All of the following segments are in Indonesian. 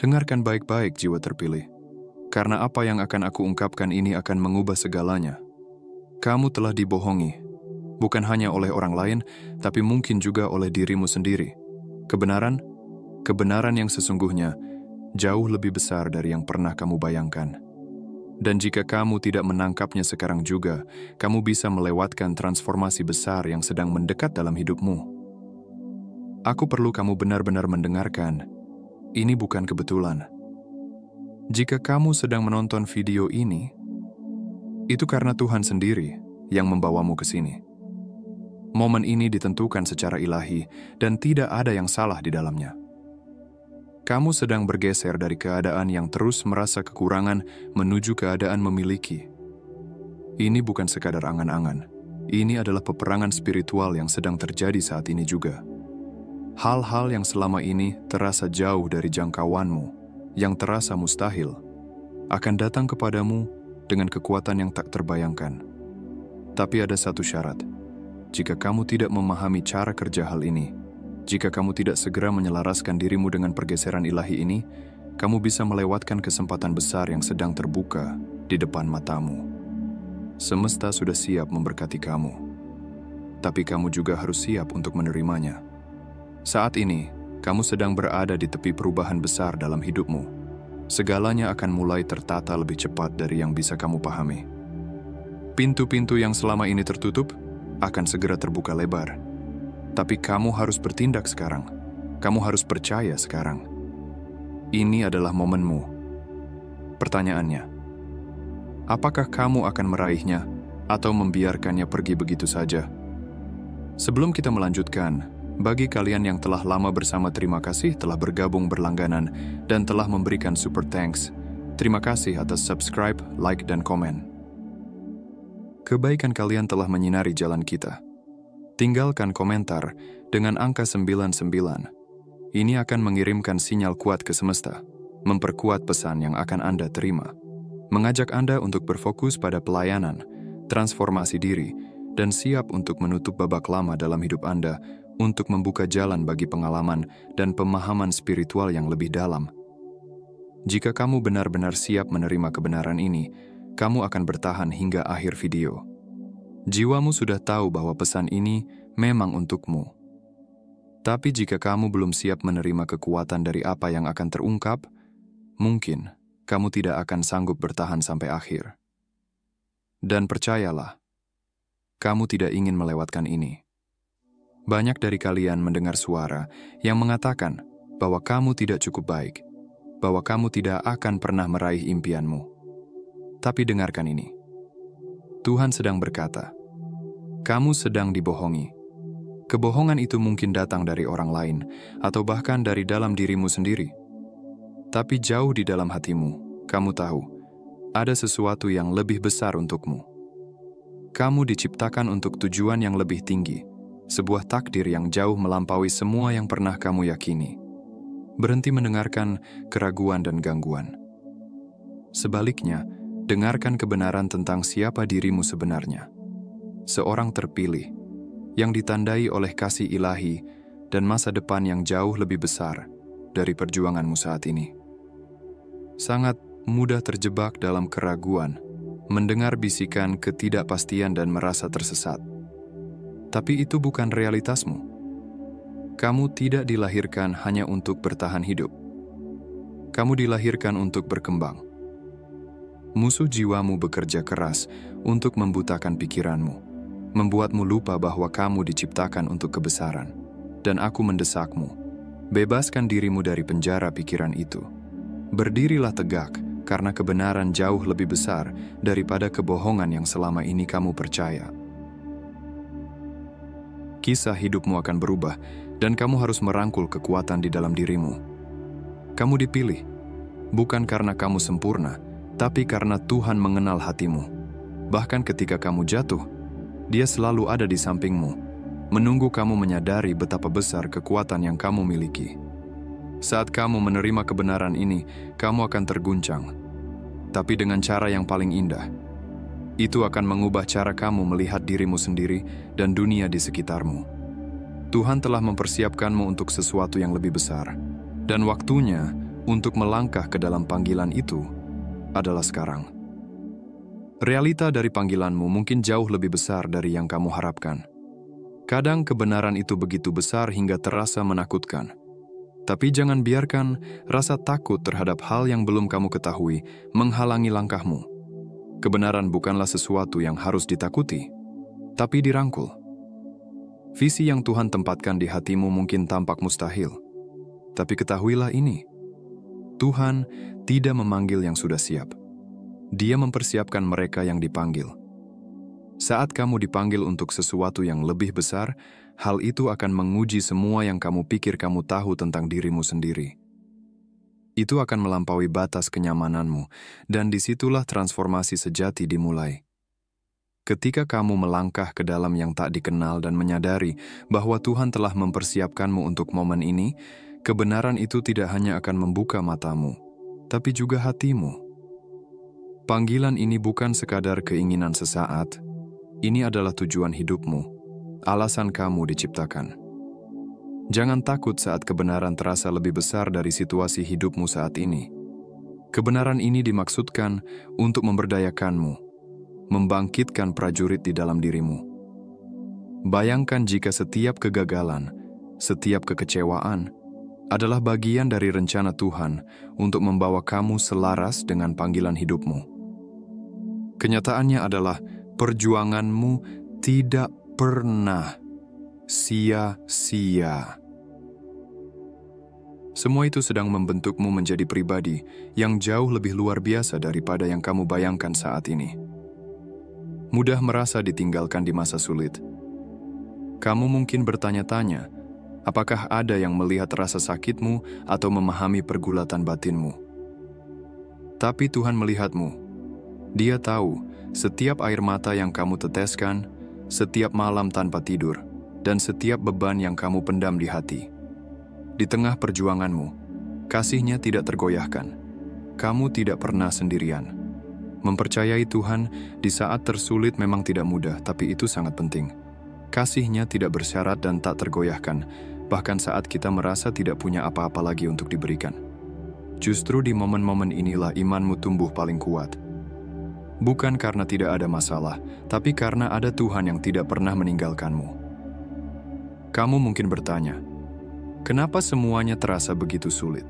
Dengarkan baik-baik jiwa terpilih, karena apa yang akan aku ungkapkan ini akan mengubah segalanya. Kamu telah dibohongi, bukan hanya oleh orang lain, tapi mungkin juga oleh dirimu sendiri. Kebenaran yang sesungguhnya jauh lebih besar dari yang pernah kamu bayangkan. Dan jika kamu tidak menangkapnya sekarang juga, kamu bisa melewatkan transformasi besar yang sedang mendekat dalam hidupmu. Aku perlu kamu benar-benar mendengarkan. Ini bukan kebetulan. Jika kamu sedang menonton video ini, itu karena Tuhan sendiri yang membawamu ke sini. Momen ini ditentukan secara ilahi dan tidak ada yang salah di dalamnya. Kamu sedang bergeser dari keadaan yang terus merasa kekurangan menuju keadaan memiliki. Ini bukan sekadar angan-angan. Ini adalah peperangan spiritual yang sedang terjadi saat ini juga. Hal-hal yang selama ini terasa jauh dari jangkauanmu, yang terasa mustahil, akan datang kepadamu dengan kekuatan yang tak terbayangkan. Tapi ada satu syarat. Jika kamu tidak memahami cara kerja hal ini, jika kamu tidak segera menyelaraskan dirimu dengan pergeseran ilahi ini, kamu bisa melewatkan kesempatan besar yang sedang terbuka di depan matamu. Semesta sudah siap memberkati kamu, tapi kamu juga harus siap untuk menerimanya. Saat ini, kamu sedang berada di tepi perubahan besar dalam hidupmu. Segalanya akan mulai tertata lebih cepat dari yang bisa kamu pahami. Pintu-pintu yang selama ini tertutup akan segera terbuka lebar. Tapi kamu harus bertindak sekarang. Kamu harus percaya sekarang. Ini adalah momenmu. Pertanyaannya, apakah kamu akan meraihnya atau membiarkannya pergi begitu saja? Sebelum kita melanjutkan, bagi kalian yang telah lama bersama, terima kasih telah bergabung berlangganan dan telah memberikan super thanks. Terima kasih atas subscribe, like, dan komen. Kebaikan kalian telah menyinari jalan kita. Tinggalkan komentar dengan angka 99. Ini akan mengirimkan sinyal kuat ke semesta, memperkuat pesan yang akan Anda terima, mengajak Anda untuk berfokus pada pelayanan, transformasi diri, dan siap untuk menutup babak lama dalam hidup Anda untuk membuka jalan bagi pengalaman dan pemahaman spiritual yang lebih dalam. Jika kamu benar-benar siap menerima kebenaran ini, kamu akan bertahan hingga akhir video. Jiwamu sudah tahu bahwa pesan ini memang untukmu. Tapi jika kamu belum siap menerima kekuatan dari apa yang akan terungkap, mungkin kamu tidak akan sanggup bertahan sampai akhir. Dan percayalah, kamu tidak ingin melewatkan ini. Banyak dari kalian mendengar suara yang mengatakan bahwa kamu tidak cukup baik, bahwa kamu tidak akan pernah meraih impianmu. Tapi dengarkan ini. Tuhan sedang berkata, kamu sedang dibohongi. Kebohongan itu mungkin datang dari orang lain atau bahkan dari dalam dirimu sendiri. Tapi jauh di dalam hatimu, kamu tahu, ada sesuatu yang lebih besar untukmu. Kamu diciptakan untuk tujuan yang lebih tinggi, sebuah takdir yang jauh melampaui semua yang pernah kamu yakini. Berhenti mendengarkan keraguan dan gangguan. Sebaliknya, dengarkan kebenaran tentang siapa dirimu sebenarnya. Seorang terpilih, yang ditandai oleh kasih ilahi dan masa depan yang jauh lebih besar dari perjuanganmu saat ini. Sangat mudah terjebak dalam keraguan, mendengar bisikan ketidakpastian dan merasa tersesat. Tapi itu bukan realitasmu. Kamu tidak dilahirkan hanya untuk bertahan hidup. Kamu dilahirkan untuk berkembang. Musuh jiwamu bekerja keras untuk membutakan pikiranmu, membuatmu lupa bahwa kamu diciptakan untuk kebesaran. Dan aku mendesakmu, bebaskan dirimu dari penjara pikiran itu. Berdirilah tegak, karena kebenaran jauh lebih besar daripada kebohongan yang selama ini kamu percaya. Kisah hidupmu akan berubah, dan kamu harus merangkul kekuatan di dalam dirimu. Kamu dipilih, bukan karena kamu sempurna, tapi karena Tuhan mengenal hatimu. Bahkan ketika kamu jatuh, Dia selalu ada di sampingmu, menunggu kamu menyadari betapa besar kekuatan yang kamu miliki. Saat kamu menerima kebenaran ini, kamu akan terguncang, tapi dengan cara yang paling indah. Itu akan mengubah cara kamu melihat dirimu sendiri dan dunia di sekitarmu. Tuhan telah mempersiapkanmu untuk sesuatu yang lebih besar, dan waktunya untuk melangkah ke dalam panggilan itu adalah sekarang. Realita dari panggilanmu mungkin jauh lebih besar dari yang kamu harapkan. Kadang kebenaran itu begitu besar hingga terasa menakutkan. Tapi jangan biarkan rasa takut terhadap hal yang belum kamu ketahui menghalangi langkahmu. Kebenaran bukanlah sesuatu yang harus ditakuti, tapi dirangkul. Visi yang Tuhan tempatkan di hatimu mungkin tampak mustahil, tapi ketahuilah ini, Tuhan tidak memanggil yang sudah siap. Dia mempersiapkan mereka yang dipanggil. Saat kamu dipanggil untuk sesuatu yang lebih besar, hal itu akan menguji semua yang kamu pikir kamu tahu tentang dirimu sendiri. Itu akan melampaui batas kenyamananmu, dan disitulah transformasi sejati dimulai. Ketika kamu melangkah ke dalam yang tak dikenal dan menyadari bahwa Tuhan telah mempersiapkanmu untuk momen ini, kebenaran itu tidak hanya akan membuka matamu, tapi juga hatimu. Panggilan ini bukan sekadar keinginan sesaat, ini adalah tujuan hidupmu, alasan kamu diciptakan. Jangan takut saat kebenaran terasa lebih besar dari situasi hidupmu saat ini. Kebenaran ini dimaksudkan untuk memberdayakanmu, membangkitkan prajurit di dalam dirimu. Bayangkan jika setiap kegagalan, setiap kekecewaan adalah bagian dari rencana Tuhan untuk membawa kamu selaras dengan panggilan hidupmu. Kenyataannya adalah perjuanganmu tidak pernah sia-sia. Semua itu sedang membentukmu menjadi pribadi yang jauh lebih luar biasa daripada yang kamu bayangkan saat ini. Mudah merasa ditinggalkan di masa sulit. Kamu mungkin bertanya-tanya, apakah ada yang melihat rasa sakitmu atau memahami pergulatan batinmu? Tapi Tuhan melihatmu. Dia tahu setiap air mata yang kamu teteskan, setiap malam tanpa tidur, dan setiap beban yang kamu pendam di hati. Di tengah perjuanganmu, kasih-Nya tidak tergoyahkan. Kamu tidak pernah sendirian. Mempercayai Tuhan di saat tersulit memang tidak mudah, tapi itu sangat penting. Kasih-Nya tidak bersyarat dan tak tergoyahkan, bahkan saat kita merasa tidak punya apa-apa lagi untuk diberikan. Justru di momen-momen inilah imanmu tumbuh paling kuat. Bukan karena tidak ada masalah, tapi karena ada Tuhan yang tidak pernah meninggalkanmu. Kamu mungkin bertanya, kenapa semuanya terasa begitu sulit?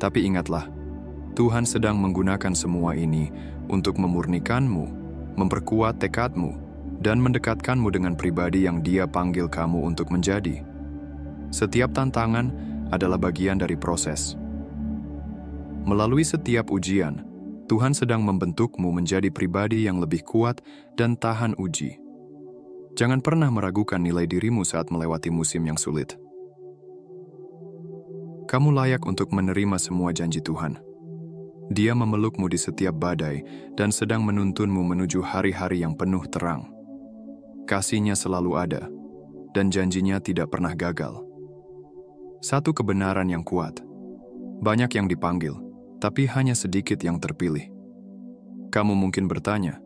Tapi ingatlah, Tuhan sedang menggunakan semua ini untuk memurnikanmu, memperkuat tekadmu, dan mendekatkanmu dengan pribadi yang Dia panggil kamu untuk menjadi. Setiap tantangan adalah bagian dari proses. Melalui setiap ujian, Tuhan sedang membentukmu menjadi pribadi yang lebih kuat dan tahan uji. Jangan pernah meragukan nilai dirimu saat melewati musim yang sulit. Kamu layak untuk menerima semua janji Tuhan. Dia memelukmu di setiap badai dan sedang menuntunmu menuju hari-hari yang penuh terang. Kasih-Nya selalu ada, dan janji-Nya tidak pernah gagal. Satu kebenaran yang kuat. Banyak yang dipanggil, tapi hanya sedikit yang terpilih. Kamu mungkin bertanya,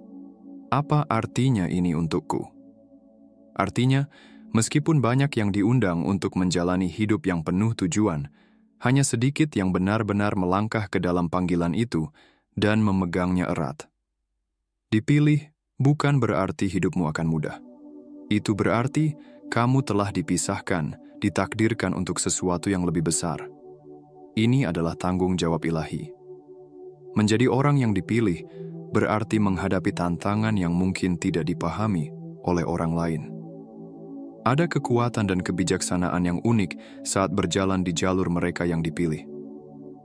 apa artinya ini untukku? Artinya, meskipun banyak yang diundang untuk menjalani hidup yang penuh tujuan, hanya sedikit yang benar-benar melangkah ke dalam panggilan itu dan memegangnya erat. Dipilih bukan berarti hidupmu akan mudah. Itu berarti kamu telah dipisahkan, ditakdirkan untuk sesuatu yang lebih besar. Ini adalah tanggung jawab ilahi. Menjadi orang yang dipilih berarti menghadapi tantangan yang mungkin tidak dipahami oleh orang lain. Ada kekuatan dan kebijaksanaan yang unik saat berjalan di jalur mereka yang dipilih.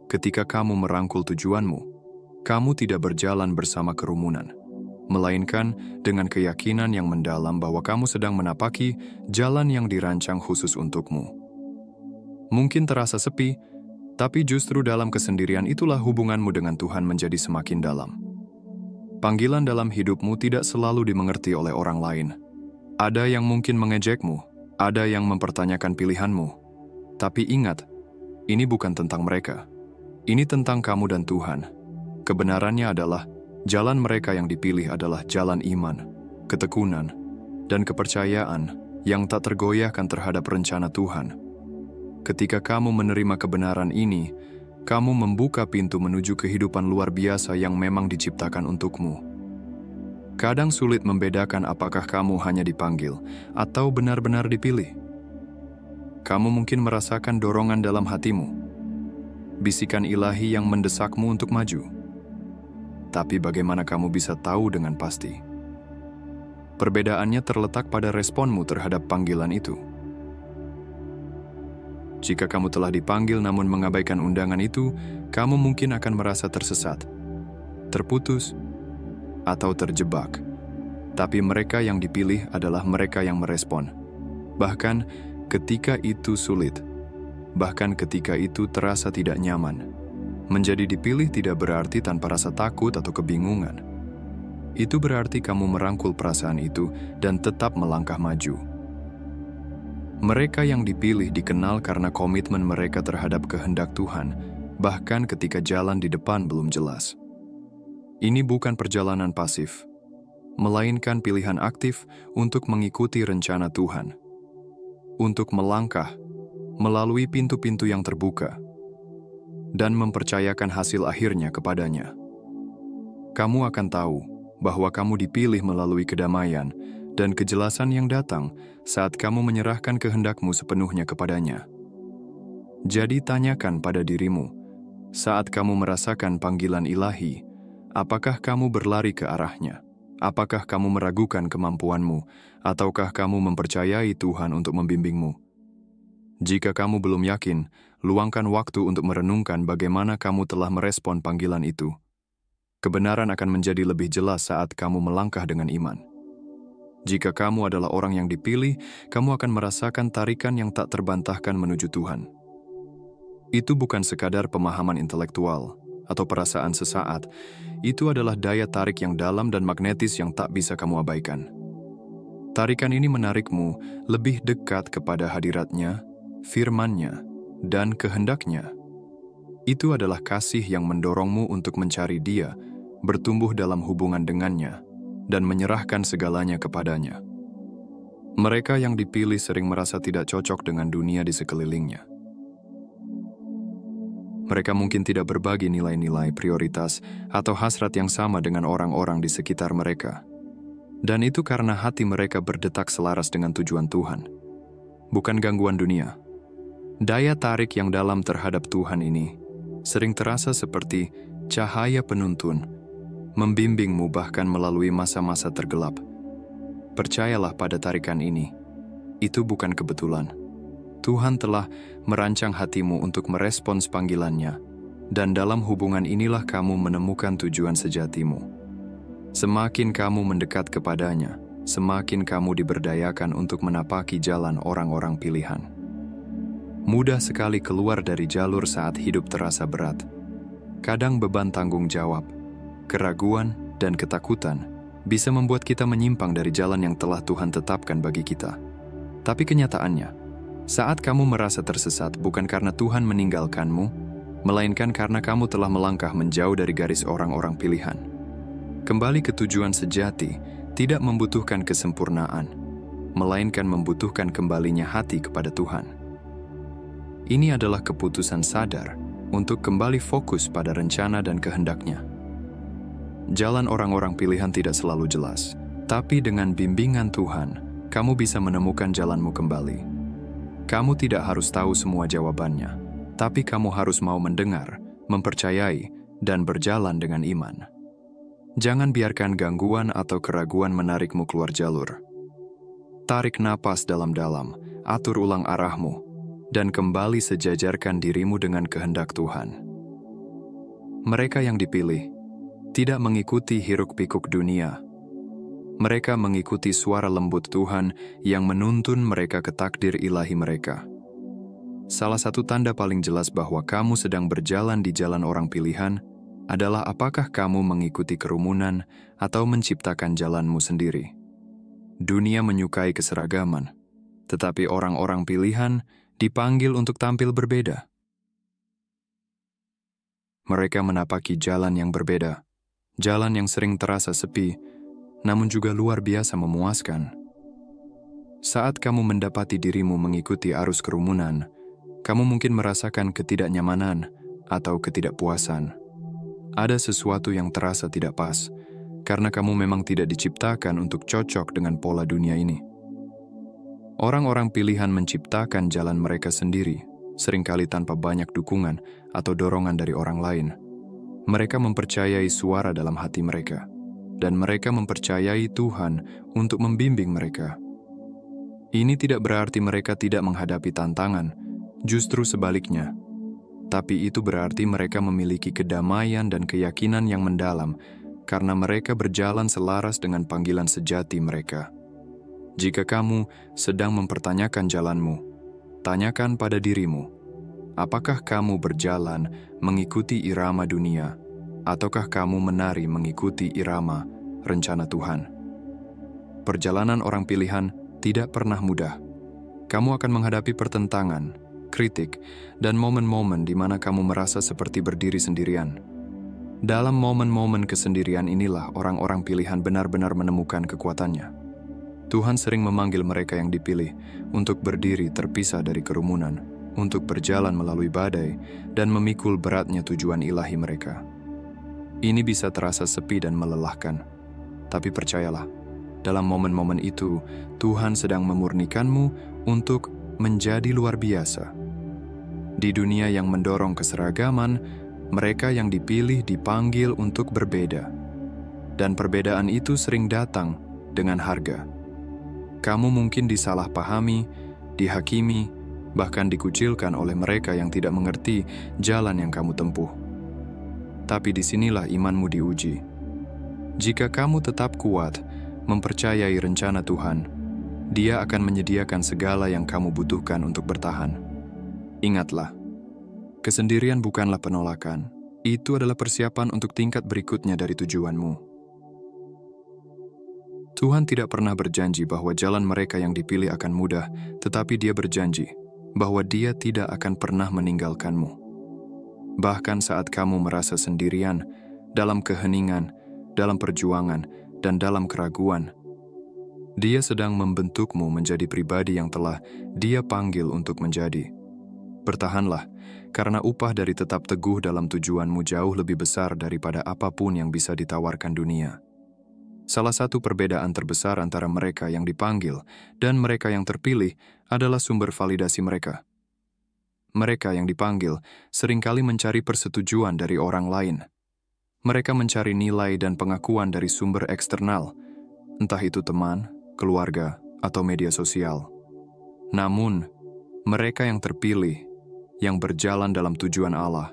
Ketika kamu merangkul tujuanmu, kamu tidak berjalan bersama kerumunan, melainkan dengan keyakinan yang mendalam bahwa kamu sedang menapaki jalan yang dirancang khusus untukmu. Mungkin terasa sepi, tapi justru dalam kesendirian itulah hubunganmu dengan Tuhan menjadi semakin dalam. Panggilan dalam hidupmu tidak selalu dimengerti oleh orang lain. Ada yang mungkin mengejekmu, ada yang mempertanyakan pilihanmu. Tapi ingat, ini bukan tentang mereka. Ini tentang kamu dan Tuhan. Kebenarannya adalah, jalan mereka yang dipilih adalah jalan iman, ketekunan, dan kepercayaan yang tak tergoyahkan terhadap rencana Tuhan. Ketika kamu menerima kebenaran ini, kamu membuka pintu menuju kehidupan luar biasa yang memang diciptakan untukmu. Kadang sulit membedakan apakah kamu hanya dipanggil atau benar-benar dipilih. Kamu mungkin merasakan dorongan dalam hatimu, bisikan ilahi yang mendesakmu untuk maju. Tapi bagaimana kamu bisa tahu dengan pasti? Perbedaannya terletak pada responmu terhadap panggilan itu. Jika kamu telah dipanggil namun mengabaikan undangan itu, kamu mungkin akan merasa tersesat, terputus, atau terjebak. Tapi mereka yang dipilih adalah mereka yang merespon. Bahkan ketika itu sulit, bahkan ketika itu terasa tidak nyaman. Menjadi dipilih tidak berarti tanpa rasa takut atau kebingungan. Itu berarti kamu merangkul perasaan itu dan tetap melangkah maju. Mereka yang dipilih dikenal karena komitmen mereka terhadap kehendak Tuhan, bahkan ketika jalan di depan belum jelas. Ini bukan perjalanan pasif, melainkan pilihan aktif untuk mengikuti rencana Tuhan. Untuk melangkah melalui pintu-pintu yang terbuka dan mempercayakan hasil akhirnya kepadanya. Kamu akan tahu bahwa kamu dipilih melalui kedamaian dan kejelasan yang datang saat kamu menyerahkan kehendakmu sepenuhnya kepadanya. Jadi tanyakan pada dirimu, saat kamu merasakan panggilan ilahi, apakah kamu berlari ke arahnya? Apakah kamu meragukan kemampuanmu, ataukah kamu mempercayai Tuhan untuk membimbingmu? Jika kamu belum yakin, luangkan waktu untuk merenungkan bagaimana kamu telah merespon panggilan itu. Kebenaran akan menjadi lebih jelas saat kamu melangkah dengan iman. Jika kamu adalah orang yang dipilih, kamu akan merasakan tarikan yang tak terbantahkan menuju Tuhan. Itu bukan sekadar pemahaman intelektual atau perasaan sesaat. Itu adalah daya tarik yang dalam dan magnetis yang tak bisa kamu abaikan. Tarikan ini menarikmu lebih dekat kepada hadiratnya, firman-Nya, dan kehendaknya. Itu adalah kasih yang mendorongmu untuk mencari Dia, bertumbuh dalam hubungan dengannya, dan menyerahkan segalanya kepadanya. Mereka yang dipilih sering merasa tidak cocok dengan dunia di sekelilingnya. Mereka mungkin tidak berbagi nilai-nilai, prioritas, atau hasrat yang sama dengan orang-orang di sekitar mereka. Dan itu karena hati mereka berdetak selaras dengan tujuan Tuhan, bukan gangguan dunia. Daya tarik yang dalam terhadap Tuhan ini sering terasa seperti cahaya penuntun, membimbingmu bahkan melalui masa-masa tergelap. Percayalah pada tarikan ini. Itu bukan kebetulan. Tuhan telah merancang hatimu untuk merespons panggilannya, dan dalam hubungan inilah kamu menemukan tujuan sejatimu. Semakin kamu mendekat kepadanya, semakin kamu diberdayakan untuk menapaki jalan orang-orang pilihan. Mudah sekali keluar dari jalur saat hidup terasa berat. Kadang beban tanggung jawab, keraguan, dan ketakutan bisa membuat kita menyimpang dari jalan yang telah Tuhan tetapkan bagi kita. Tapi kenyataannya, saat kamu merasa tersesat bukan karena Tuhan meninggalkanmu, melainkan karena kamu telah melangkah menjauh dari garis orang-orang pilihan. Kembali ke tujuan sejati tidak membutuhkan kesempurnaan, melainkan membutuhkan kembalinya hati kepada Tuhan. Ini adalah keputusan sadar untuk kembali fokus pada rencana dan kehendaknya. Jalan orang-orang pilihan tidak selalu jelas, tapi dengan bimbingan Tuhan, kamu bisa menemukan jalanmu kembali. Kamu tidak harus tahu semua jawabannya, tapi kamu harus mau mendengar, mempercayai, dan berjalan dengan iman. Jangan biarkan gangguan atau keraguan menarikmu keluar jalur. Tarik napas dalam-dalam, atur ulang arahmu, dan kembali sejajarkan dirimu dengan kehendak Tuhan. Mereka yang dipilih tidak mengikuti hiruk-pikuk dunia. Mereka mengikuti suara lembut Tuhan yang menuntun mereka ke takdir ilahi mereka. Salah satu tanda paling jelas bahwa kamu sedang berjalan di jalan orang pilihan adalah apakah kamu mengikuti kerumunan atau menciptakan jalanmu sendiri. Dunia menyukai keseragaman, tetapi orang-orang pilihan dipanggil untuk tampil berbeda. Mereka menapaki jalan yang berbeda, jalan yang sering terasa sepi, namun juga luar biasa memuaskan. Saat kamu mendapati dirimu mengikuti arus kerumunan, kamu mungkin merasakan ketidaknyamanan atau ketidakpuasan. Ada sesuatu yang terasa tidak pas, karena kamu memang tidak diciptakan untuk cocok dengan pola dunia ini. Orang-orang pilihan menciptakan jalan mereka sendiri, seringkali tanpa banyak dukungan atau dorongan dari orang lain. Mereka mempercayai suara dalam hati mereka, dan mereka mempercayai Tuhan untuk membimbing mereka. Ini tidak berarti mereka tidak menghadapi tantangan, justru sebaliknya. Tapi itu berarti mereka memiliki kedamaian dan keyakinan yang mendalam karena mereka berjalan selaras dengan panggilan sejati mereka. Jika kamu sedang mempertanyakan jalanmu, tanyakan pada dirimu, apakah kamu berjalan mengikuti irama dunia, ataukah kamu menari mengikuti irama rencana Tuhan? Perjalanan orang pilihan tidak pernah mudah. Kamu akan menghadapi pertentangan, kritik, dan momen-momen di mana kamu merasa seperti berdiri sendirian. Dalam momen-momen kesendirian inilah orang-orang pilihan benar-benar menemukan kekuatannya. Tuhan sering memanggil mereka yang dipilih untuk berdiri terpisah dari kerumunan, untuk berjalan melalui badai, dan memikul beratnya tujuan ilahi mereka. Ini bisa terasa sepi dan melelahkan, tapi percayalah, dalam momen-momen itu, Tuhan sedang memurnikanmu untuk menjadi luar biasa. Di dunia yang mendorong keseragaman, mereka yang dipilih dipanggil untuk berbeda. Dan perbedaan itu sering datang dengan harga. Kamu mungkin disalahpahami, dihakimi, bahkan dikucilkan oleh mereka yang tidak mengerti jalan yang kamu tempuh. Tapi disinilah imanmu diuji. Jika kamu tetap kuat, mempercayai rencana Tuhan, Dia akan menyediakan segala yang kamu butuhkan untuk bertahan. Ingatlah, kesendirian bukanlah penolakan. Itu adalah persiapan untuk tingkat berikutnya dari tujuanmu. Tuhan tidak pernah berjanji bahwa jalan mereka yang dipilih akan mudah, tetapi Dia berjanji bahwa Dia tidak akan pernah meninggalkanmu. Bahkan saat kamu merasa sendirian, dalam keheningan, dalam perjuangan, dan dalam keraguan, Dia sedang membentukmu menjadi pribadi yang telah Dia panggil untuk menjadi. Bertahanlah, karena upah dari tetap teguh dalam tujuanmu jauh lebih besar daripada apapun yang bisa ditawarkan dunia. Salah satu perbedaan terbesar antara mereka yang dipanggil dan mereka yang terpilih adalah sumber validasi mereka. Mereka yang dipanggil seringkali mencari persetujuan dari orang lain. Mereka mencari nilai dan pengakuan dari sumber eksternal, entah itu teman, keluarga, atau media sosial. Namun, mereka yang terpilih, yang berjalan dalam tujuan Allah,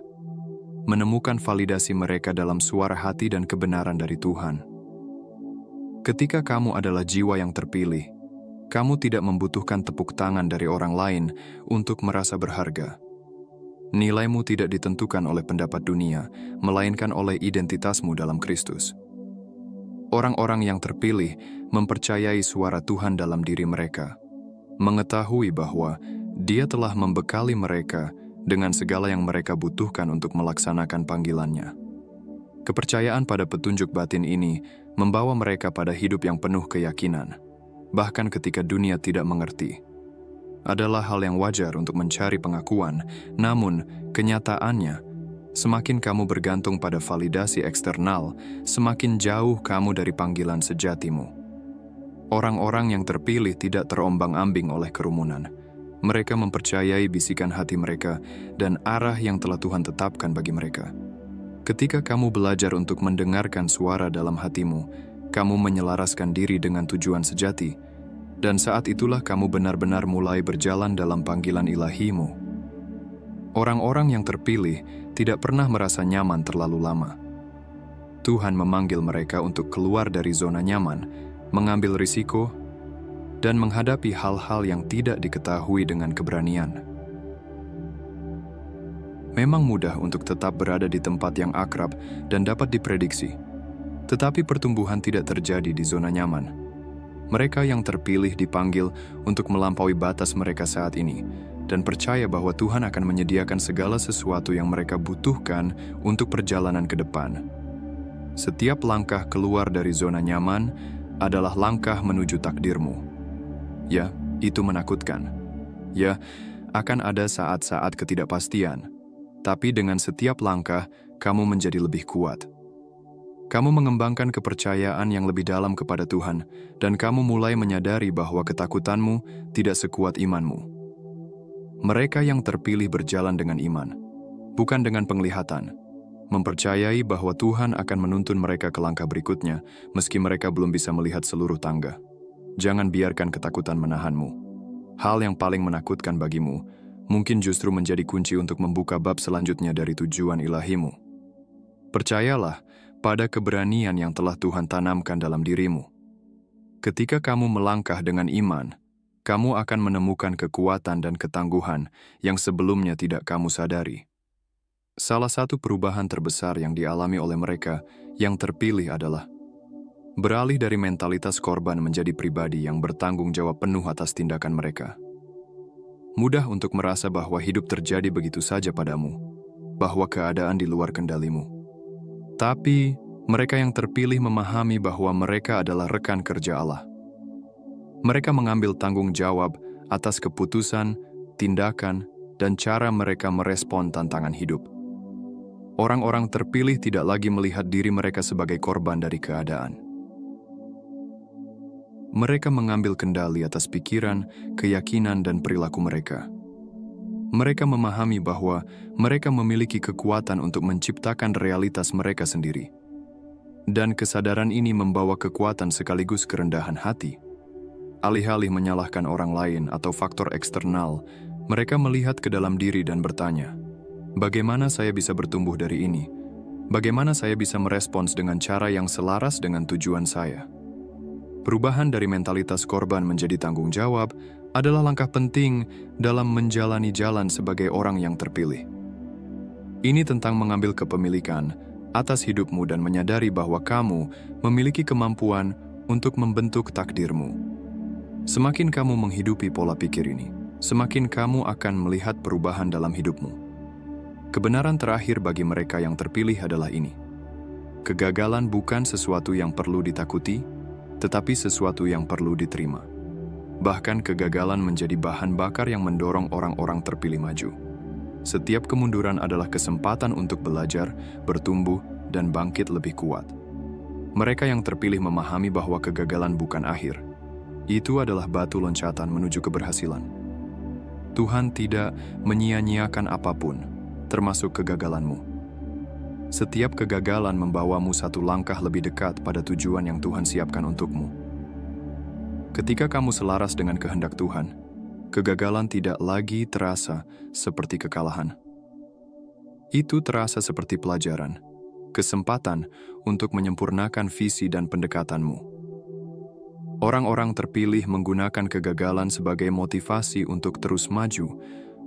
menemukan validasi mereka dalam suara hati dan kebenaran dari Tuhan. Ketika kamu adalah jiwa yang terpilih, kamu tidak membutuhkan tepuk tangan dari orang lain untuk merasa berharga. Nilaimu tidak ditentukan oleh pendapat dunia, melainkan oleh identitasmu dalam Kristus. Orang-orang yang terpilih mempercayai suara Tuhan dalam diri mereka, mengetahui bahwa Dia telah membekali mereka dengan segala yang mereka butuhkan untuk melaksanakan panggilannya. Kepercayaan pada petunjuk batin ini membawa mereka pada hidup yang penuh keyakinan, bahkan ketika dunia tidak mengerti. Adalah hal yang wajar untuk mencari pengakuan, namun kenyataannya, semakin kamu bergantung pada validasi eksternal, semakin jauh kamu dari panggilan sejatimu. Orang-orang yang terpilih tidak terombang-ambing oleh kerumunan. Mereka mempercayai bisikan hati mereka dan arah yang telah Tuhan tetapkan bagi mereka. Ketika kamu belajar untuk mendengarkan suara dalam hatimu, kamu menyelaraskan diri dengan tujuan sejati, dan saat itulah kamu benar-benar mulai berjalan dalam panggilan ilahimu. Orang-orang yang terpilih tidak pernah merasa nyaman terlalu lama. Tuhan memanggil mereka untuk keluar dari zona nyaman, mengambil risiko, dan menghadapi hal-hal yang tidak diketahui dengan keberanian. Memang mudah untuk tetap berada di tempat yang akrab dan dapat diprediksi, tetapi pertumbuhan tidak terjadi di zona nyaman. Mereka yang terpilih dipanggil untuk melampaui batas mereka saat ini dan percaya bahwa Tuhan akan menyediakan segala sesuatu yang mereka butuhkan untuk perjalanan ke depan. Setiap langkah keluar dari zona nyaman adalah langkah menuju takdirmu. Ya, itu menakutkan. Ya, akan ada saat-saat ketidakpastian. Tapi dengan setiap langkah, kamu menjadi lebih kuat. Kamu mengembangkan kepercayaan yang lebih dalam kepada Tuhan, dan kamu mulai menyadari bahwa ketakutanmu tidak sekuat imanmu. Mereka yang terpilih berjalan dengan iman, bukan dengan penglihatan, mempercayai bahwa Tuhan akan menuntun mereka ke langkah berikutnya, meski mereka belum bisa melihat seluruh tangga. Jangan biarkan ketakutan menahanmu. Hal yang paling menakutkan bagimu mungkin justru menjadi kunci untuk membuka bab selanjutnya dari tujuan ilahimu. Percayalah pada keberanian yang telah Tuhan tanamkan dalam dirimu. Ketika kamu melangkah dengan iman, kamu akan menemukan kekuatan dan ketangguhan yang sebelumnya tidak kamu sadari. Salah satu perubahan terbesar yang dialami oleh mereka yang terpilih adalah beralih dari mentalitas korban menjadi pribadi yang bertanggung jawab penuh atas tindakan mereka. Mudah untuk merasa bahwa hidup terjadi begitu saja padamu, bahwa keadaan di luar kendalimu. Tapi, mereka yang terpilih memahami bahwa mereka adalah rekan kerja Allah. Mereka mengambil tanggung jawab atas keputusan, tindakan, dan cara mereka merespon tantangan hidup. Orang-orang terpilih tidak lagi melihat diri mereka sebagai korban dari keadaan. Mereka mengambil kendali atas pikiran, keyakinan, dan perilaku mereka. Mereka memahami bahwa mereka memiliki kekuatan untuk menciptakan realitas mereka sendiri. Dan kesadaran ini membawa kekuatan sekaligus kerendahan hati. Alih-alih menyalahkan orang lain atau faktor eksternal, mereka melihat ke dalam diri dan bertanya, bagaimana saya bisa bertumbuh dari ini? Bagaimana saya bisa merespons dengan cara yang selaras dengan tujuan saya? Perubahan dari mentalitas korban menjadi tanggung jawab adalah langkah penting dalam menjalani jalan sebagai orang yang terpilih. Ini tentang mengambil kepemilikan atas hidupmu dan menyadari bahwa kamu memiliki kemampuan untuk membentuk takdirmu. Semakin kamu menghidupi pola pikir ini, semakin kamu akan melihat perubahan dalam hidupmu. Kebenaran terakhir bagi mereka yang terpilih adalah ini. Kegagalan bukan sesuatu yang perlu ditakuti, tetapi sesuatu yang perlu diterima. Bahkan kegagalan menjadi bahan bakar yang mendorong orang-orang terpilih maju. Setiap kemunduran adalah kesempatan untuk belajar, bertumbuh, dan bangkit lebih kuat. Mereka yang terpilih memahami bahwa kegagalan bukan akhir. Itu adalah batu loncatan menuju keberhasilan. Tuhan tidak menyia-nyiakan apapun, termasuk kegagalanmu. Setiap kegagalan membawamu satu langkah lebih dekat pada tujuan yang Tuhan siapkan untukmu. Ketika kamu selaras dengan kehendak Tuhan, kegagalan tidak lagi terasa seperti kekalahan. Itu terasa seperti pelajaran, kesempatan untuk menyempurnakan visi dan pendekatanmu. Orang-orang terpilih menggunakan kegagalan sebagai motivasi untuk terus maju,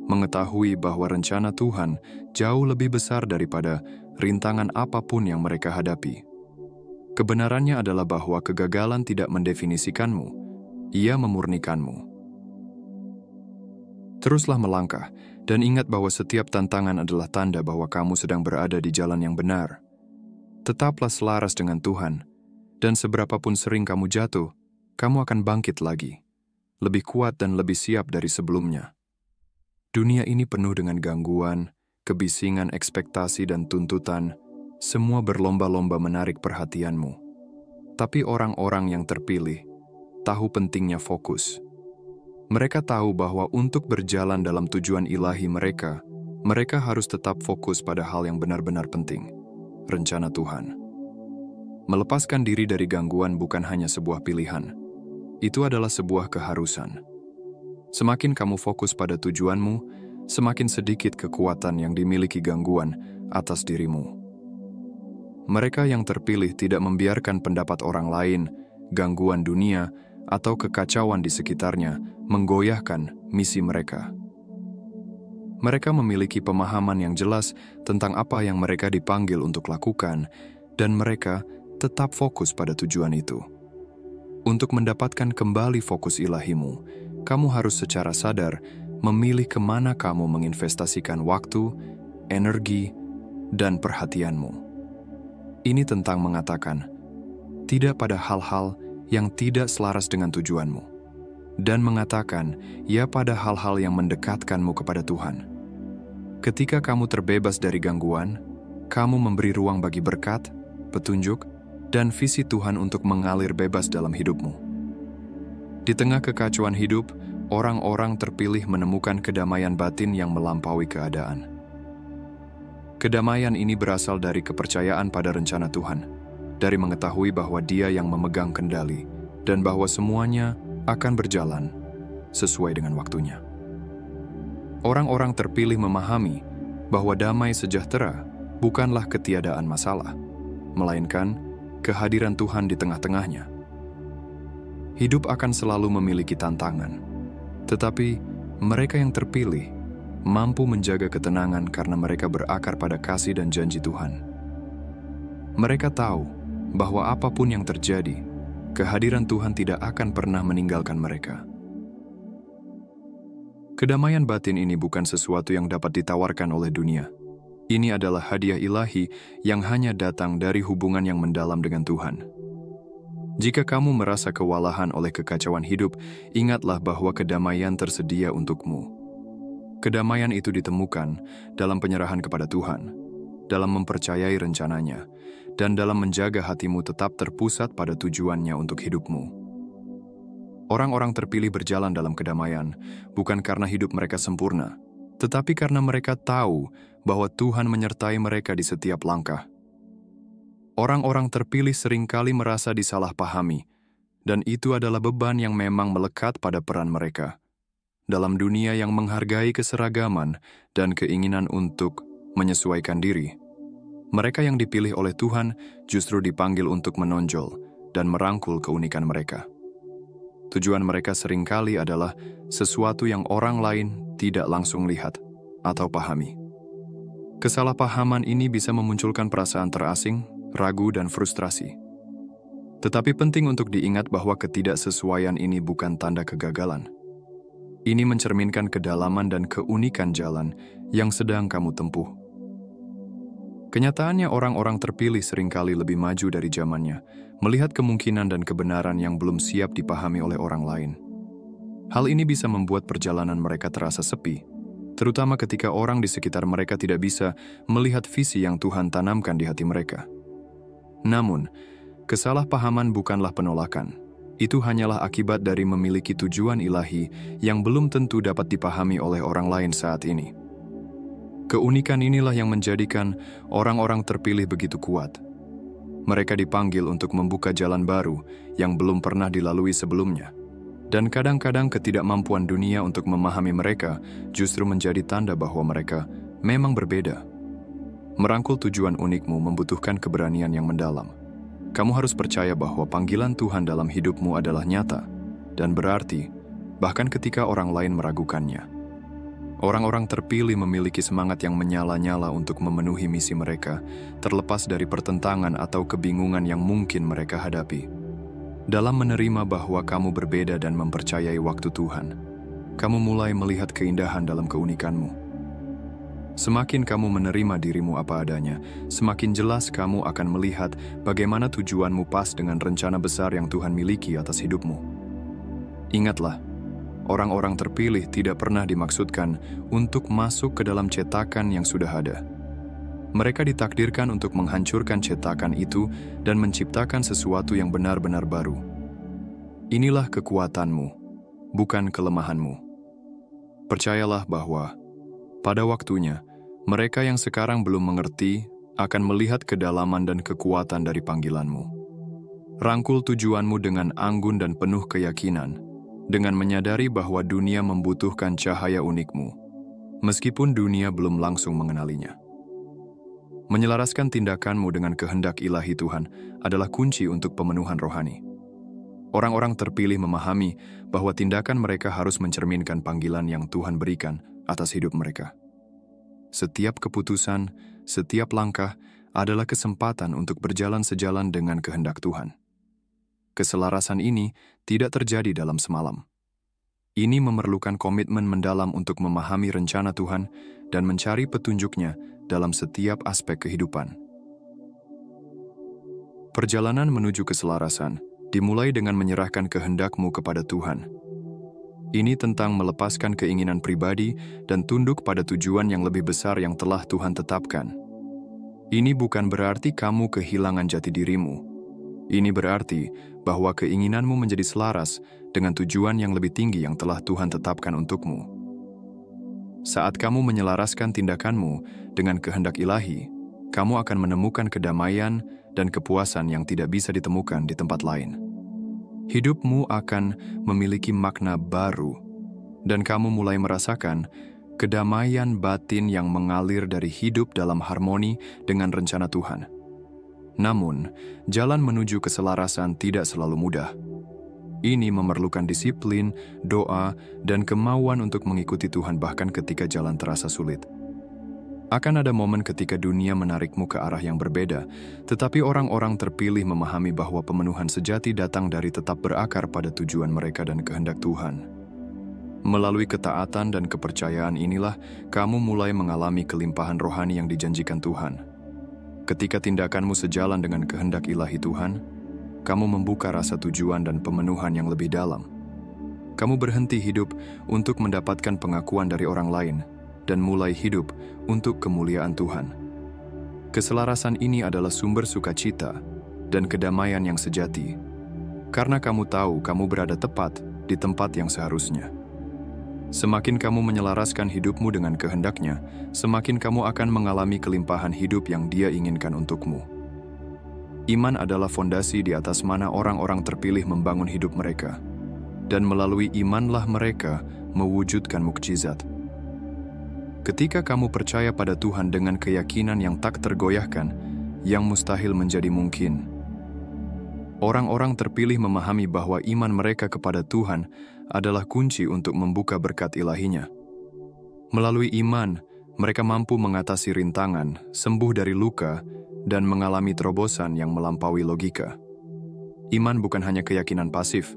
mengetahui bahwa rencana Tuhan jauh lebih besar daripada rintangan apapun yang mereka hadapi. Kebenarannya adalah bahwa kegagalan tidak mendefinisikanmu, ia memurnikanmu. Teruslah melangkah, dan ingat bahwa setiap tantangan adalah tanda bahwa kamu sedang berada di jalan yang benar. Tetaplah selaras dengan Tuhan, dan seberapapun sering kamu jatuh, kamu akan bangkit lagi, lebih kuat dan lebih siap dari sebelumnya. Dunia ini penuh dengan gangguan, kebisingan ekspektasi dan tuntutan, semua berlomba-lomba menarik perhatianmu. Tapi orang-orang yang terpilih tahu pentingnya fokus. Mereka tahu bahwa untuk berjalan dalam tujuan ilahi mereka harus tetap fokus pada hal yang benar-benar penting, rencana Tuhan. Melepaskan diri dari gangguan bukan hanya sebuah pilihan, itu adalah sebuah keharusan. Semakin kamu fokus pada tujuanmu, semakin sedikit kekuatan yang dimiliki gangguan atas dirimu. Mereka yang terpilih tidak membiarkan pendapat orang lain, gangguan dunia, atau kekacauan di sekitarnya menggoyahkan misi mereka. Mereka memiliki pemahaman yang jelas tentang apa yang mereka dipanggil untuk lakukan, dan mereka tetap fokus pada tujuan itu. Untuk mendapatkan kembali fokus ilahimu, kamu harus secara sadar memilih kemana kamu menginvestasikan waktu, energi, dan perhatianmu. Ini tentang mengatakan tidak pada hal-hal yang tidak selaras dengan tujuanmu, dan mengatakan ya pada hal-hal yang mendekatkanmu kepada Tuhan. Ketika kamu terbebas dari gangguan, kamu memberi ruang bagi berkat, petunjuk, dan visi Tuhan untuk mengalir bebas dalam hidupmu. Di tengah kekacauan hidup, orang-orang terpilih menemukan kedamaian batin yang melampaui keadaan. Kedamaian ini berasal dari kepercayaan pada rencana Tuhan, dari mengetahui bahwa Dia yang memegang kendali, dan bahwa semuanya akan berjalan sesuai dengan waktunya. Orang-orang terpilih memahami bahwa damai sejahtera bukanlah ketiadaan masalah, melainkan kehadiran Tuhan di tengah-tengahnya. Hidup akan selalu memiliki tantangan, tetapi mereka yang terpilih mampu menjaga ketenangan karena mereka berakar pada kasih dan janji Tuhan. Mereka tahu bahwa apapun yang terjadi, kehadiran Tuhan tidak akan pernah meninggalkan mereka. Kedamaian batin ini bukan sesuatu yang dapat ditawarkan oleh dunia. Ini adalah hadiah ilahi yang hanya datang dari hubungan yang mendalam dengan Tuhan. Jika kamu merasa kewalahan oleh kekacauan hidup, ingatlah bahwa kedamaian tersedia untukmu. Kedamaian itu ditemukan dalam penyerahan kepada Tuhan, dalam mempercayai rencananya, dan dalam menjaga hatimu tetap terpusat pada tujuannya untuk hidupmu. Orang-orang terpilih berjalan dalam kedamaian, bukan karena hidup mereka sempurna, tetapi karena mereka tahu bahwa Tuhan menyertai mereka di setiap langkah. Orang-orang terpilih seringkali merasa disalahpahami, dan itu adalah beban yang memang melekat pada peran mereka. Dalam dunia yang menghargai keseragaman dan keinginan untuk menyesuaikan diri, mereka yang dipilih oleh Tuhan justru dipanggil untuk menonjol dan merangkul keunikan mereka. Tujuan mereka seringkali adalah sesuatu yang orang lain tidak langsung lihat atau pahami. Kesalahpahaman ini bisa memunculkan perasaan terasing, ragu, dan frustrasi. Tetapi penting untuk diingat bahwa ketidaksesuaian ini bukan tanda kegagalan. Ini mencerminkan kedalaman dan keunikan jalan yang sedang kamu tempuh. Kenyataannya orang-orang terpilih seringkali lebih maju dari zamannya, melihat kemungkinan dan kebenaran yang belum siap dipahami oleh orang lain. Hal ini bisa membuat perjalanan mereka terasa sepi, terutama ketika orang di sekitar mereka tidak bisa melihat visi yang Tuhan tanamkan di hati mereka. Namun, kesalahpahaman bukanlah penolakan. Itu hanyalah akibat dari memiliki tujuan ilahi yang belum tentu dapat dipahami oleh orang lain saat ini. Keunikan inilah yang menjadikan orang-orang terpilih begitu kuat. Mereka dipanggil untuk membuka jalan baru yang belum pernah dilalui sebelumnya. Dan kadang-kadang ketidakmampuan dunia untuk memahami mereka justru menjadi tanda bahwa mereka memang berbeda. Merangkul tujuan unikmu membutuhkan keberanian yang mendalam. Kamu harus percaya bahwa panggilan Tuhan dalam hidupmu adalah nyata dan berarti, bahkan ketika orang lain meragukannya. Orang-orang terpilih memiliki semangat yang menyala-nyala untuk memenuhi misi mereka, terlepas dari pertentangan atau kebingungan yang mungkin mereka hadapi. Dalam menerima bahwa kamu berbeda dan mempercayai waktu Tuhan, kamu mulai melihat keindahan dalam keunikanmu. Semakin kamu menerima dirimu apa adanya, semakin jelas kamu akan melihat bagaimana tujuanmu pas dengan rencana besar yang Tuhan miliki atas hidupmu. Ingatlah, orang-orang terpilih tidak pernah dimaksudkan untuk masuk ke dalam cetakan yang sudah ada. Mereka ditakdirkan untuk menghancurkan cetakan itu dan menciptakan sesuatu yang benar-benar baru. Inilah kekuatanmu, bukan kelemahanmu. Percayalah bahwa, pada waktunya, mereka yang sekarang belum mengerti akan melihat kedalaman dan kekuatan dari panggilanmu. Rangkul tujuanmu dengan anggun dan penuh keyakinan, dengan menyadari bahwa dunia membutuhkan cahaya unikmu, meskipun dunia belum langsung mengenalinya. Menyelaraskan tindakanmu dengan kehendak ilahi Tuhan adalah kunci untuk pemenuhan rohani. Orang-orang terpilih memahami bahwa tindakan mereka harus mencerminkan panggilan yang Tuhan berikan atas hidup mereka. Setiap keputusan, setiap langkah adalah kesempatan untuk berjalan sejalan dengan kehendak Tuhan. Keselarasan ini tidak terjadi dalam semalam. Ini memerlukan komitmen mendalam untuk memahami rencana Tuhan dan mencari petunjuknya dalam setiap aspek kehidupan. Perjalanan menuju keselarasan dimulai dengan menyerahkan kehendakmu kepada Tuhan. Ini tentang melepaskan keinginan pribadi dan tunduk pada tujuan yang lebih besar yang telah Tuhan tetapkan. Ini bukan berarti kamu kehilangan jati dirimu. Ini berarti bahwa keinginanmu menjadi selaras dengan tujuan yang lebih tinggi yang telah Tuhan tetapkan untukmu. Saat kamu menyelaraskan tindakanmu dengan kehendak ilahi, kamu akan menemukan kedamaian dan kepuasan yang tidak bisa ditemukan di tempat lain. Hidupmu akan memiliki makna baru, dan kamu mulai merasakan kedamaian batin yang mengalir dari hidup dalam harmoni dengan rencana Tuhan. Namun, jalan menuju keselarasan tidak selalu mudah. Ini memerlukan disiplin, doa, dan kemauan untuk mengikuti Tuhan bahkan ketika jalan terasa sulit. Akan ada momen ketika dunia menarikmu ke arah yang berbeda, tetapi orang-orang terpilih memahami bahwa pemenuhan sejati datang dari tetap berakar pada tujuan mereka dan kehendak Tuhan. Melalui ketaatan dan kepercayaan inilah, kamu mulai mengalami kelimpahan rohani yang dijanjikan Tuhan. Ketika tindakanmu sejalan dengan kehendak ilahi Tuhan, kamu membuka rasa tujuan dan pemenuhan yang lebih dalam. Kamu berhenti hidup untuk mendapatkan pengakuan dari orang lain, dan mulai hidup untuk kemuliaan Tuhan. Keselarasan ini adalah sumber sukacita dan kedamaian yang sejati, karena kamu tahu kamu berada tepat di tempat yang seharusnya. Semakin kamu menyelaraskan hidupmu dengan kehendaknya, semakin kamu akan mengalami kelimpahan hidup yang Dia inginkan untukmu. Iman adalah fondasi di atas mana orang-orang terpilih membangun hidup mereka, dan melalui imanlah mereka mewujudkan mukjizat. Ketika kamu percaya pada Tuhan dengan keyakinan yang tak tergoyahkan, yang mustahil menjadi mungkin. Orang-orang terpilih memahami bahwa iman mereka kepada Tuhan adalah kunci untuk membuka berkat ilahinya. Melalui iman, mereka mampu mengatasi rintangan, sembuh dari luka, dan mengalami terobosan yang melampaui logika. Iman bukan hanya keyakinan pasif,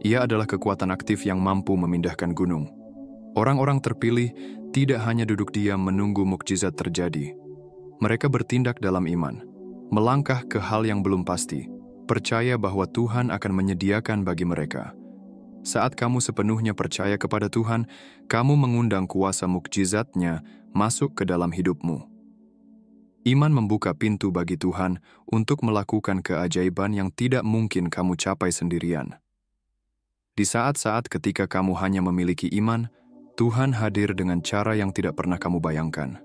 ia adalah kekuatan aktif yang mampu memindahkan gunung. Orang-orang terpilih tidak hanya duduk diam menunggu mukjizat terjadi. Mereka bertindak dalam iman, melangkah ke hal yang belum pasti, percaya bahwa Tuhan akan menyediakan bagi mereka. Saat kamu sepenuhnya percaya kepada Tuhan, kamu mengundang kuasa mukjizat-Nya masuk ke dalam hidupmu. Iman membuka pintu bagi Tuhan untuk melakukan keajaiban yang tidak mungkin kamu capai sendirian. Di saat-saat ketika kamu hanya memiliki iman, Tuhan hadir dengan cara yang tidak pernah kamu bayangkan.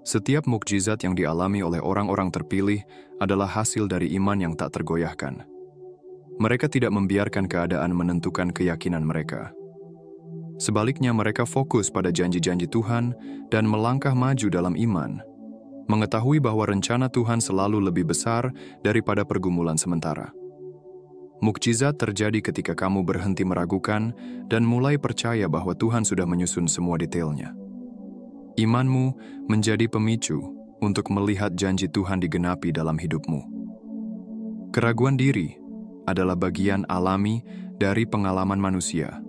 Setiap mukjizat yang dialami oleh orang-orang terpilih adalah hasil dari iman yang tak tergoyahkan. Mereka tidak membiarkan keadaan menentukan keyakinan mereka. Sebaliknya, mereka fokus pada janji-janji Tuhan dan melangkah maju dalam iman, mengetahui bahwa rencana Tuhan selalu lebih besar daripada pergumulan sementara. Mukjizat terjadi ketika kamu berhenti meragukan dan mulai percaya bahwa Tuhan sudah menyusun semua detailnya. Imanmu menjadi pemicu untuk melihat janji Tuhan digenapi dalam hidupmu. Keraguan diri adalah bagian alami dari pengalaman manusia,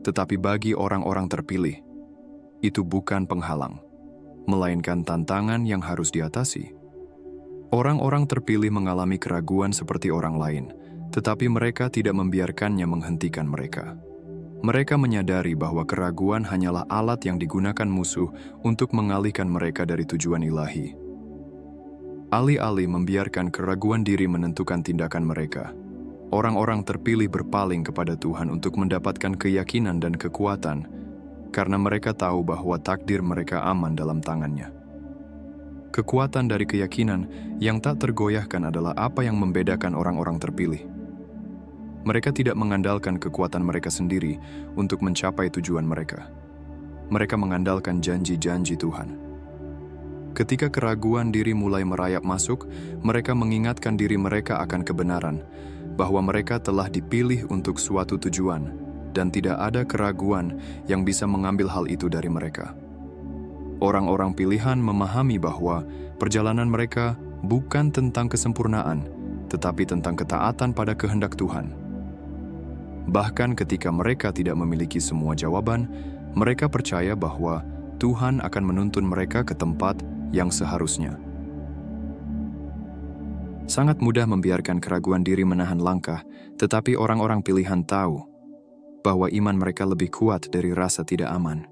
tetapi bagi orang-orang terpilih, itu bukan penghalang, melainkan tantangan yang harus diatasi. Orang-orang terpilih mengalami keraguan seperti orang lain, tetapi mereka tidak membiarkannya menghentikan mereka. Mereka menyadari bahwa keraguan hanyalah alat yang digunakan musuh untuk mengalihkan mereka dari tujuan ilahi. Alih-alih membiarkan keraguan diri menentukan tindakan mereka, orang-orang terpilih berpaling kepada Tuhan untuk mendapatkan keyakinan dan kekuatan, karena mereka tahu bahwa takdir mereka aman dalam tangan-Nya. Kekuatan dari keyakinan yang tak tergoyahkan adalah apa yang membedakan orang-orang terpilih. Mereka tidak mengandalkan kekuatan mereka sendiri untuk mencapai tujuan mereka. Mereka mengandalkan janji-janji Tuhan. Ketika keraguan diri mulai merayap masuk, mereka mengingatkan diri mereka akan kebenaran, bahwa mereka telah dipilih untuk suatu tujuan, dan tidak ada keraguan yang bisa mengambil hal itu dari mereka. Orang-orang pilihan memahami bahwa perjalanan mereka bukan tentang kesempurnaan, tetapi tentang ketaatan pada kehendak Tuhan. Bahkan ketika mereka tidak memiliki semua jawaban, mereka percaya bahwa Tuhan akan menuntun mereka ke tempat yang seharusnya. Sangat mudah membiarkan keraguan diri menahan langkah, tetapi orang-orang pilihan tahu bahwa iman mereka lebih kuat dari rasa tidak aman.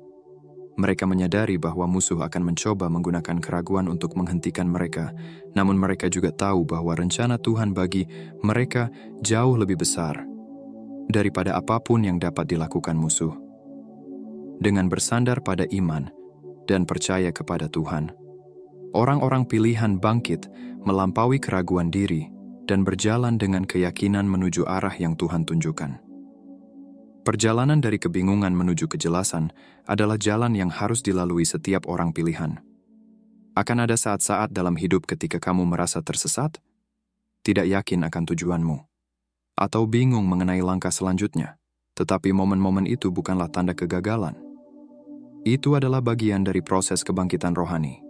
Mereka menyadari bahwa musuh akan mencoba menggunakan keraguan untuk menghentikan mereka, namun mereka juga tahu bahwa rencana Tuhan bagi mereka jauh lebih besar daripada apapun yang dapat dilakukan musuh. Dengan bersandar pada iman dan percaya kepada Tuhan, orang-orang pilihan bangkit melampaui keraguan diri dan berjalan dengan keyakinan menuju arah yang Tuhan tunjukkan. Perjalanan dari kebingungan menuju kejelasan adalah jalan yang harus dilalui setiap orang pilihan. Akan ada saat-saat dalam hidup ketika kamu merasa tersesat, tidak yakin akan tujuanmu, atau bingung mengenai langkah selanjutnya, tetapi momen-momen itu bukanlah tanda kegagalan. Itu adalah bagian dari proses kebangkitan rohani.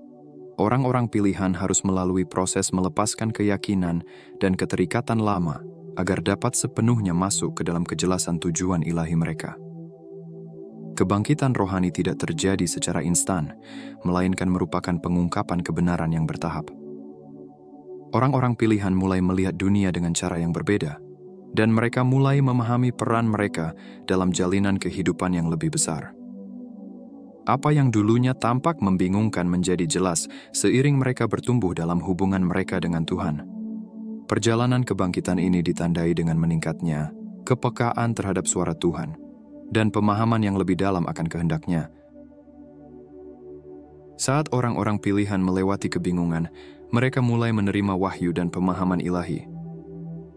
Orang-orang pilihan harus melalui proses melepaskan keyakinan dan keterikatan lama agar dapat sepenuhnya masuk ke dalam kejelasan tujuan ilahi mereka. Kebangkitan rohani tidak terjadi secara instan, melainkan merupakan pengungkapan kebenaran yang bertahap. Orang-orang pilihan mulai melihat dunia dengan cara yang berbeda, dan mereka mulai memahami peran mereka dalam jalinan kehidupan yang lebih besar. Apa yang dulunya tampak membingungkan menjadi jelas seiring mereka bertumbuh dalam hubungan mereka dengan Tuhan. Perjalanan kebangkitan ini ditandai dengan meningkatnya kepekaan terhadap suara Tuhan dan pemahaman yang lebih dalam akan kehendak-Nya. Saat orang-orang pilihan melewati kebingungan, mereka mulai menerima wahyu dan pemahaman ilahi.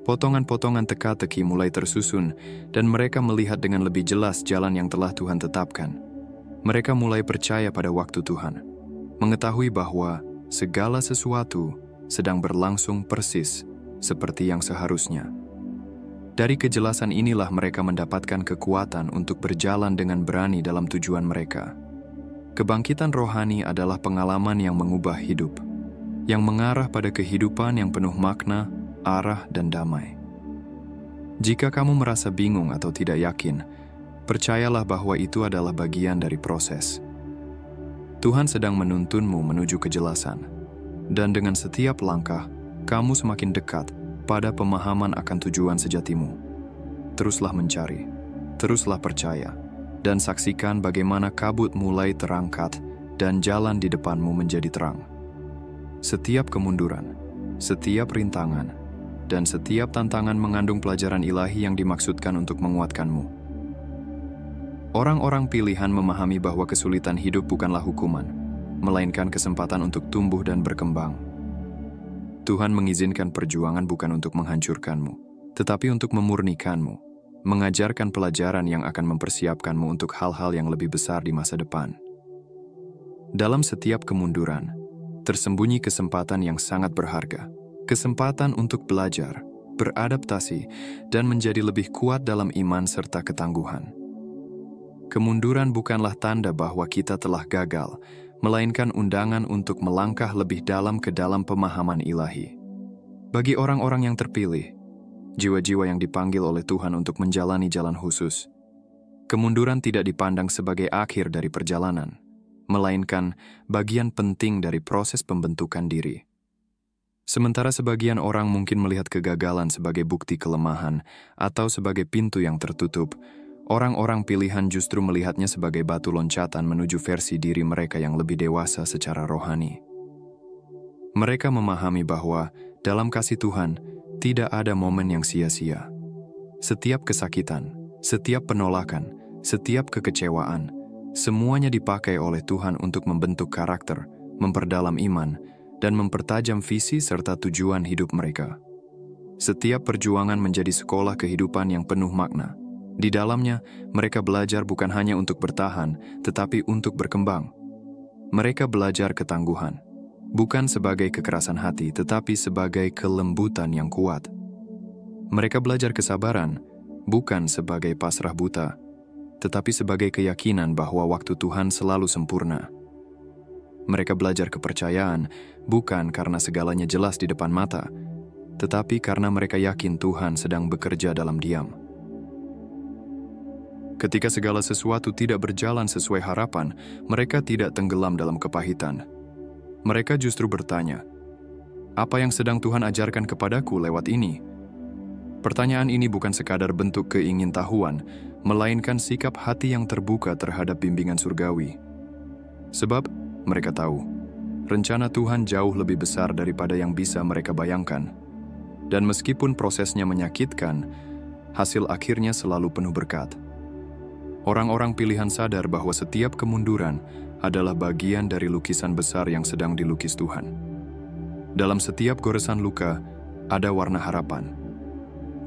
Potongan-potongan teka-teki mulai tersusun dan mereka melihat dengan lebih jelas jalan yang telah Tuhan tetapkan. Mereka mulai percaya pada waktu Tuhan, mengetahui bahwa segala sesuatu sedang berlangsung persis seperti yang seharusnya. Dari kejelasan inilah mereka mendapatkan kekuatan untuk berjalan dengan berani dalam tujuan mereka. Kebangkitan rohani adalah pengalaman yang mengubah hidup, yang mengarah pada kehidupan yang penuh makna, arah, dan damai. Jika kamu merasa bingung atau tidak yakin, percayalah bahwa itu adalah bagian dari proses. Tuhan sedang menuntunmu menuju kejelasan, dan dengan setiap langkah, kamu semakin dekat pada pemahaman akan tujuan sejatimu. Teruslah mencari, teruslah percaya, dan saksikan bagaimana kabut mulai terangkat dan jalan di depanmu menjadi terang. Setiap kemunduran, setiap rintangan, dan setiap tantangan mengandung pelajaran ilahi yang dimaksudkan untuk menguatkanmu. Orang-orang pilihan memahami bahwa kesulitan hidup bukanlah hukuman, melainkan kesempatan untuk tumbuh dan berkembang. Tuhan mengizinkan perjuangan bukan untuk menghancurkanmu, tetapi untuk memurnikanmu, mengajarkan pelajaran yang akan mempersiapkanmu untuk hal-hal yang lebih besar di masa depan. Dalam setiap kemunduran, tersembunyi kesempatan yang sangat berharga, kesempatan untuk belajar, beradaptasi, dan menjadi lebih kuat dalam iman serta ketangguhan. Kemunduran bukanlah tanda bahwa kita telah gagal, melainkan undangan untuk melangkah lebih dalam ke dalam pemahaman ilahi. Bagi orang-orang yang terpilih, jiwa-jiwa yang dipanggil oleh Tuhan untuk menjalani jalan khusus, kemunduran tidak dipandang sebagai akhir dari perjalanan, melainkan bagian penting dari proses pembentukan diri. Sementara sebagian orang mungkin melihat kegagalan sebagai bukti kelemahan atau sebagai pintu yang tertutup, orang-orang pilihan justru melihatnya sebagai batu loncatan menuju versi diri mereka yang lebih dewasa secara rohani. Mereka memahami bahwa dalam kasih Tuhan tidak ada momen yang sia-sia. Setiap kesakitan, setiap penolakan, setiap kekecewaan, semuanya dipakai oleh Tuhan untuk membentuk karakter, memperdalam iman, dan mempertajam visi serta tujuan hidup mereka. Setiap perjuangan menjadi sekolah kehidupan yang penuh makna. Di dalamnya, mereka belajar bukan hanya untuk bertahan, tetapi untuk berkembang. Mereka belajar ketangguhan, bukan sebagai kekerasan hati, tetapi sebagai kelembutan yang kuat. Mereka belajar kesabaran, bukan sebagai pasrah buta, tetapi sebagai keyakinan bahwa waktu Tuhan selalu sempurna. Mereka belajar kepercayaan, bukan karena segalanya jelas di depan mata, tetapi karena mereka yakin Tuhan sedang bekerja dalam diam. Ketika segala sesuatu tidak berjalan sesuai harapan, mereka tidak tenggelam dalam kepahitan. Mereka justru bertanya, "Apa yang sedang Tuhan ajarkan kepadaku lewat ini?" Pertanyaan ini bukan sekadar bentuk keingintahuan, melainkan sikap hati yang terbuka terhadap bimbingan surgawi. Sebab mereka tahu, rencana Tuhan jauh lebih besar daripada yang bisa mereka bayangkan. Dan meskipun prosesnya menyakitkan, hasil akhirnya selalu penuh berkat. Orang-orang pilihan sadar bahwa setiap kemunduran adalah bagian dari lukisan besar yang sedang dilukis Tuhan. Dalam setiap goresan luka, ada warna harapan.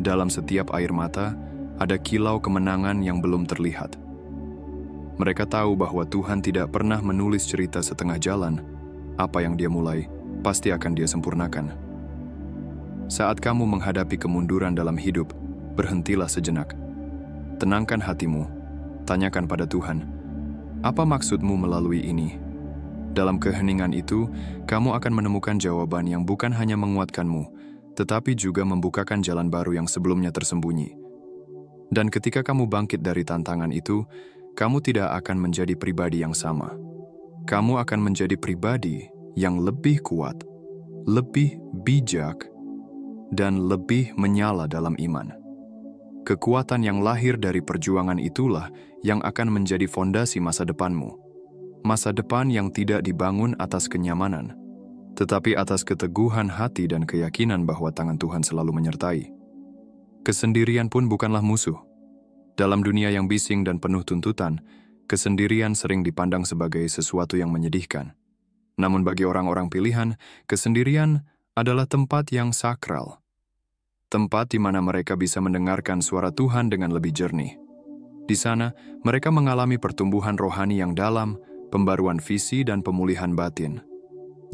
Dalam setiap air mata, ada kilau kemenangan yang belum terlihat. Mereka tahu bahwa Tuhan tidak pernah menulis cerita setengah jalan. Apa yang Dia mulai, pasti akan Dia sempurnakan. Saat kamu menghadapi kemunduran dalam hidup, berhentilah sejenak. Tenangkan hatimu, tanyakan pada Tuhan, apa maksudmu melalui ini? Dalam keheningan itu, kamu akan menemukan jawaban yang bukan hanya menguatkanmu, tetapi juga membukakan jalan baru yang sebelumnya tersembunyi. Dan ketika kamu bangkit dari tantangan itu, kamu tidak akan menjadi pribadi yang sama. Kamu akan menjadi pribadi yang lebih kuat, lebih bijak, dan lebih menyala dalam iman. Kekuatan yang lahir dari perjuangan itulah yang akan menjadi fondasi masa depanmu. Masa depan yang tidak dibangun atas kenyamanan, tetapi atas keteguhan hati dan keyakinan bahwa tangan Tuhan selalu menyertai. Kesendirian pun bukanlah musuh. Dalam dunia yang bising dan penuh tuntutan, kesendirian sering dipandang sebagai sesuatu yang menyedihkan. Namun bagi orang-orang pilihan, kesendirian adalah tempat yang sakral. Tempat di mana mereka bisa mendengarkan suara Tuhan dengan lebih jernih. Di sana, mereka mengalami pertumbuhan rohani yang dalam, pembaruan visi dan pemulihan batin.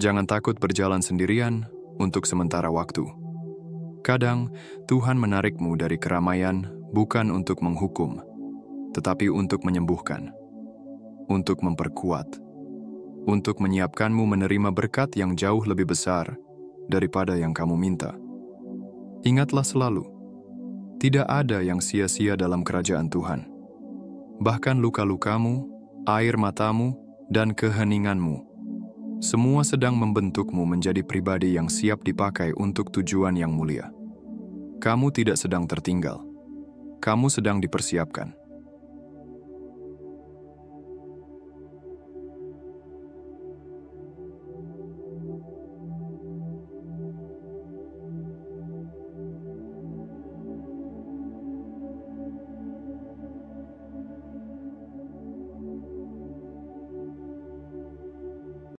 Jangan takut berjalan sendirian untuk sementara waktu. Kadang, Tuhan menarikmu dari keramaian bukan untuk menghukum, tetapi untuk menyembuhkan, untuk memperkuat, untuk menyiapkanmu menerima berkat yang jauh lebih besar daripada yang kamu minta. Ingatlah selalu, tidak ada yang sia-sia dalam kerajaan Tuhan. Bahkan luka-lukamu, air matamu, dan keheninganmu, semua sedang membentukmu menjadi pribadi yang siap dipakai untuk tujuan yang mulia. Kamu tidak sedang tertinggal. Kamu sedang dipersiapkan.